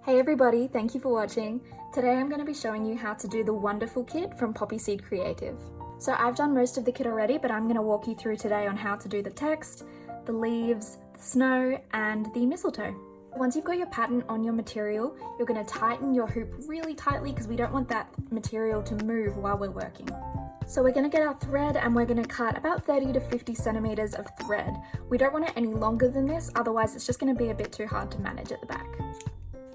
Hey everybody, thank you for watching. Today I'm going to be showing you how to do the wonderful kit from Poppyseed Creative. So I've done most of the kit already, but I'm going to walk you through today on how to do the text, the leaves, the snow, and the mistletoe. Once you've got your pattern on your material, you're going to tighten your hoop really tightly because we don't want that material to move while we're working. So we're going to get our thread and we're going to cut about 30 to 50 centimeters of thread. We don't want it any longer than this, otherwise it's just going to be a bit too hard to manage at the back.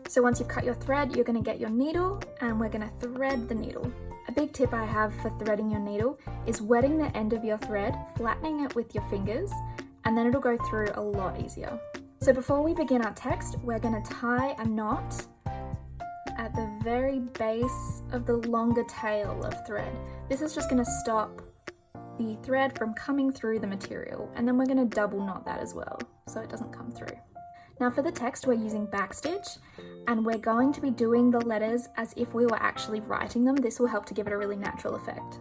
So once you've cut your thread, you're going to get your needle and we're going to thread the needle. A big tip I have for threading your needle is wetting the end of your thread, flattening it with your fingers, and then it'll go through a lot easier. So before we begin our text, we're going to tie a knot at the very base of the longer tail of thread. This is just going to stop the thread from coming through the material, and then we're going to double knot that as well so it doesn't come through. Now for the text, we're using backstitch and we're going to be doing the letters as if we were actually writing them. This will help to give it a really natural effect.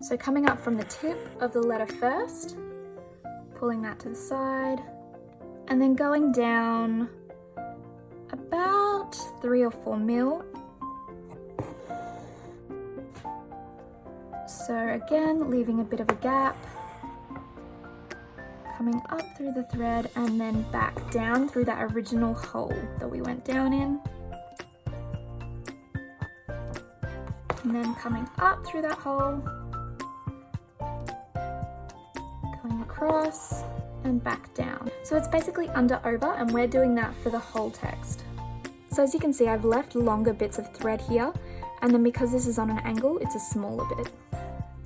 So coming up from the tip of the letter first, pulling that to the side, and then going down about 3 or 4 mil. So again, leaving a bit of a gap, coming up through the thread and then back down through that original hole that we went down in. And then coming up through that hole, going across and back down. So it's basically under over, and we're doing that for the whole text. So as you can see, I've left longer bits of thread here, and then because this is on an angle, it's a smaller bit.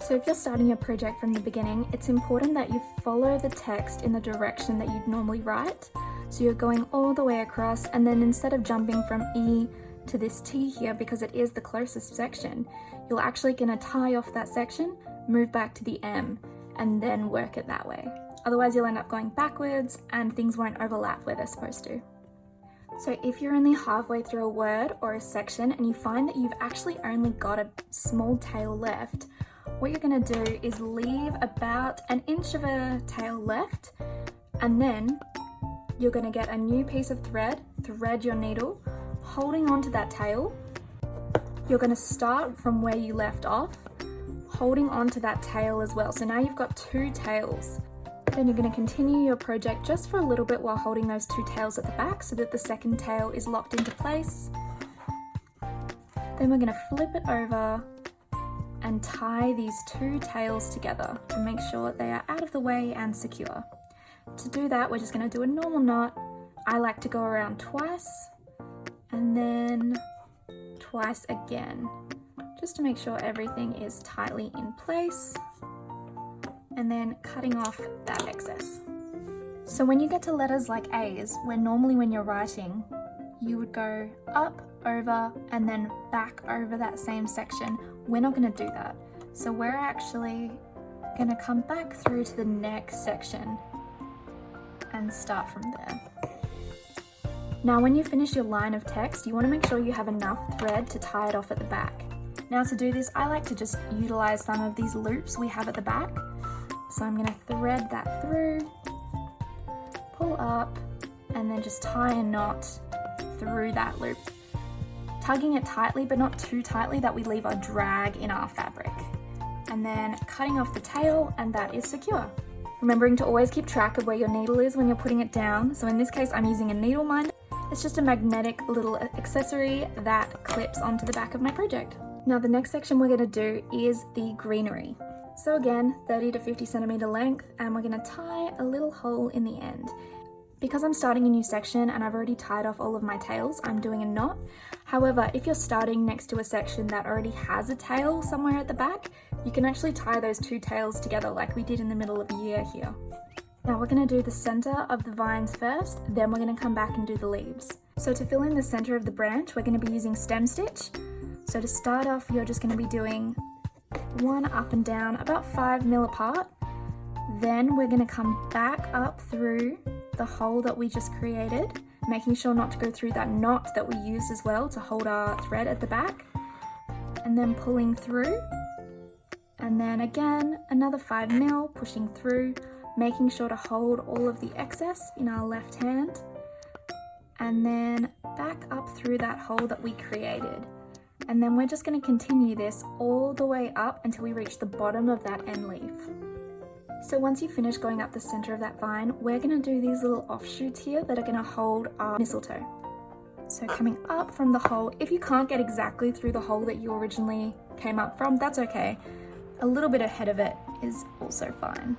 So if you're starting your project from the beginning, it's important that you follow the text in the direction that you'd normally write. So you're going all the way across, and then instead of jumping from E to this T here, because it is the closest section, you're actually going to tie off that section, move back to the M, and then work it that way. Otherwise you'll end up going backwards and things won't overlap where they're supposed to. So if you're only halfway through a word or a section and you find that you've actually only got a small tail left, what you're going to do is leave about 1 inch of a tail left, and then you're going to get a new piece of thread, thread your needle, holding onto that tail. You're going to start from where you left off, holding onto that tail as well. So now you've got 2 tails. Then you're going to continue your project just for a little bit while holding those 2 tails at the back so that the second tail is locked into place. Then we're going to flip it over and tie these 2 tails together to make sure they are out of the way and secure. To do that, we're just going to do a normal knot. I like to go around twice and then twice again, just to make sure everything is tightly in place, and then cutting off that excess. So when you get to letters like A's, where normally when you're writing, you would go up, over, and then back over that same section, we're not going to do that. So we're actually going to come back through to the next section and start from there. Now when you finish your line of text, you want to make sure you have enough thread to tie it off at the back. Now to do this, I like to just utilize some of these loops we have at the back. So I'm going to thread that through, pull up, and then just tie a knot through that loop. Tugging it tightly, but not too tightly that we leave a drag in our fabric. And then cutting off the tail, and that is secure. Remembering to always keep track of where your needle is when you're putting it down. So in this case, I'm using a needle minder. It's just a magnetic little accessory that clips onto the back of my project. Now the next section we're going to do is the greenery. So again, 30 to 50 centimeter length, and we're going to tie a little hole in the end. Because I'm starting a new section and I've already tied off all of my tails, I'm doing a knot. However, if you're starting next to a section that already has a tail somewhere at the back, you can actually tie those 2 tails together like we did in the middle of year here. Now we're going to do the center of the vines first, then we're going to come back and do the leaves. So to fill in the center of the branch, we're going to be using stem stitch. So to start off, you're just going to be doing 1 up and down, about 5 mil apart. Then we're going to come back up through the hole that we just created, making sure not to go through that knot that we used as well to hold our thread at the back, and then pulling through, and then again another 5 mil, pushing through, making sure to hold all of the excess in our left hand, and then back up through that hole that we created. And then we're just going to continue this all the way up until we reach the bottom of that end leaf. So once you finish going up the center of that vine, we're going to do these little offshoots here that are going to hold our mistletoe. So coming up from the hole, if you can't get exactly through the hole that you originally came up from, that's okay. A little bit ahead of it is also fine.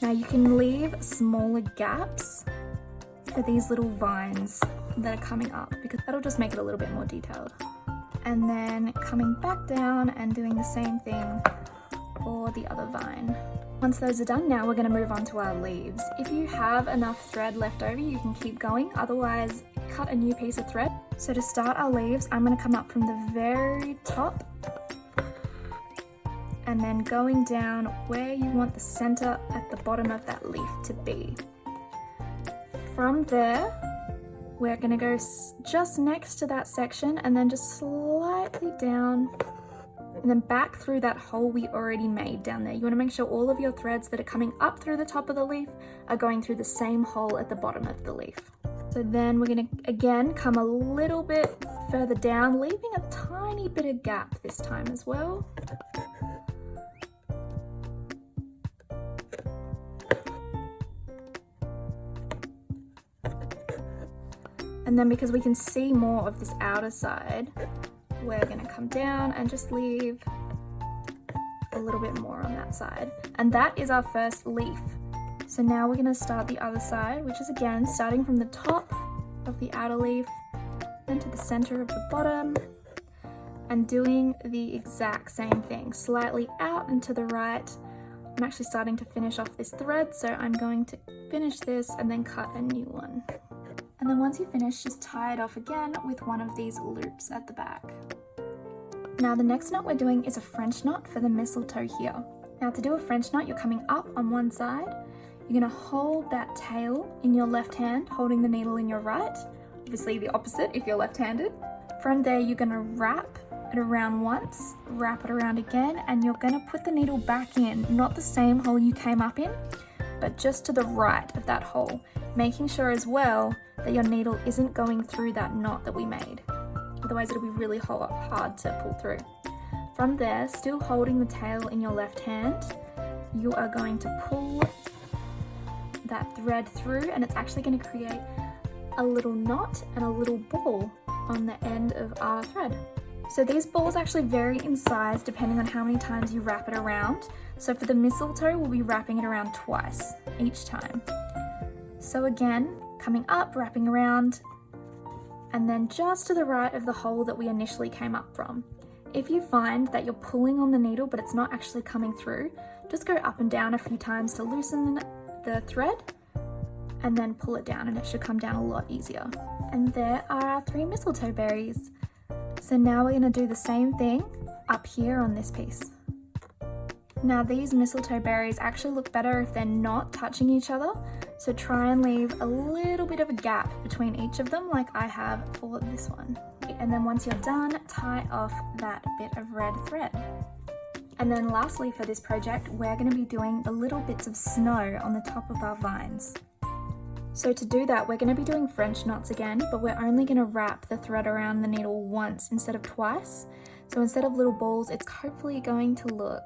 Now you can leave smaller gaps for these little vines that are coming up, because that'll just make it a little bit more detailed. And then coming back down and doing the same thing for the other vine. Once those are done, now we're going to move on to our leaves. If you have enough thread left over, you can keep going, otherwise cut a new piece of thread. So to start our leaves, I'm going to come up from the very top and then going down where you want the center at the bottom of that leaf to be. From there, we're going to go just next to that section and then just slightly down and then back through that hole we already made down there. You want to make sure all of your threads that are coming up through the top of the leaf are going through the same hole at the bottom of the leaf. So then we're going to again come a little bit further down, leaving a tiny bit of gap this time as well. And then because we can see more of this outer side, we're going to come down and just leave a little bit more on that side. And that is our first leaf. So now we're going to start the other side, which is again starting from the top of the outer leaf, then to the center of the bottom, and doing the exact same thing, slightly out and to the right. I'm actually starting to finish off this thread, so I'm going to finish this and then cut a new one. And then once you finish, just tie it off again with one of these loops at the back. Now the next knot we're doing is a French knot for the mistletoe here. Now to do a French knot, you're coming up on one side, you're going to hold that tail in your left hand, holding the needle in your right, obviously the opposite if you're left-handed. From there you're going to wrap it around once, wrap it around again, and you're going to put the needle back in, not the same hole you came up in, but just to the right of that hole, making sure as well that your needle isn't going through that knot that we made. Otherwise it'll be really hard to pull through. From there, still holding the tail in your left hand, you are going to pull that thread through, and it's actually going to create a little knot and a little ball on the end of our thread. So these balls actually vary in size depending on how many times you wrap it around. So for the mistletoe, we'll be wrapping it around twice each time. So again, coming up, wrapping around, and then just to the right of the hole that we initially came up from. If you find that you're pulling on the needle but it's not actually coming through, just go up and down a few times to loosen the thread and then pull it down, and it should come down a lot easier. And there are our 3 mistletoe berries. So now we're going to do the same thing up here on this piece. Now these mistletoe berries actually look better if they're not touching each other, so try and leave a little bit of a gap between each of them like I have for this one. And then once you're done, tie off that bit of red thread. And then lastly for this project, we're going to be doing the little bits of snow on the top of our vines. So to do that, we're going to be doing French knots again, but we're only going to wrap the thread around the needle once instead of twice. So instead of little balls, it's hopefully going to look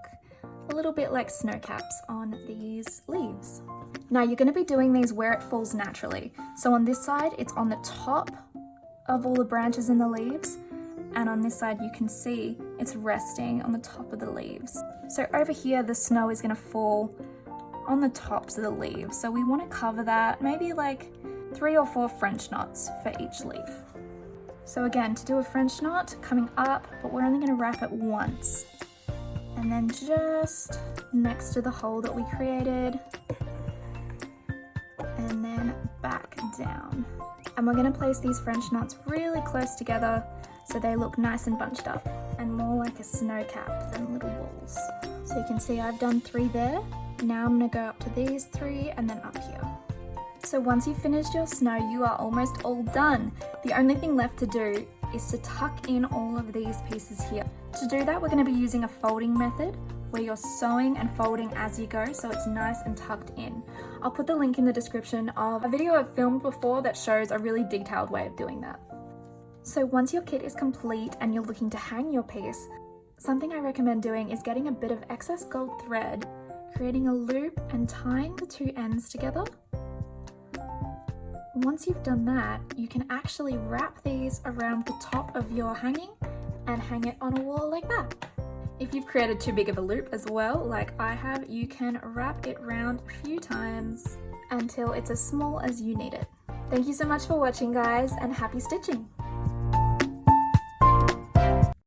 a little bit like snow caps on these leaves. Now you're going to be doing these where it falls naturally. So on this side, it's on the top of all the branches in the leaves, and on this side you can see it's resting on the top of the leaves. So over here the snow is going to fall on the tops of the leaves, so we want to cover that, maybe like 3 or 4 French knots for each leaf. So again, to do a French knot, coming up, but we're only going to wrap it once, and then just next to the hole that we created, and then back down. And we're going to place these French knots really close together so they look nice and bunched up and more like a snow cap than little balls. So you can see I've done 3 there. Now I'm going to go up to these 3 and then up here. So once you've finished your snow, you are almost all done. The only thing left to do is to tuck in all of these pieces here. To do that, we're going to be using a folding method where you're sewing and folding as you go, so it's nice and tucked in. I'll put the link in the description of a video I've filmed before that shows a really detailed way of doing that. So once your kit is complete and you're looking to hang your piece, something I recommend doing is getting a bit of excess gold thread, creating a loop and tying the two ends together. Once you've done that, you can actually wrap these around the top of your hanging and hang it on a wall like that. If you've created too big of a loop as well, like I have, you can wrap it round a few times until it's as small as you need it. Thank you so much for watching, guys, and happy stitching!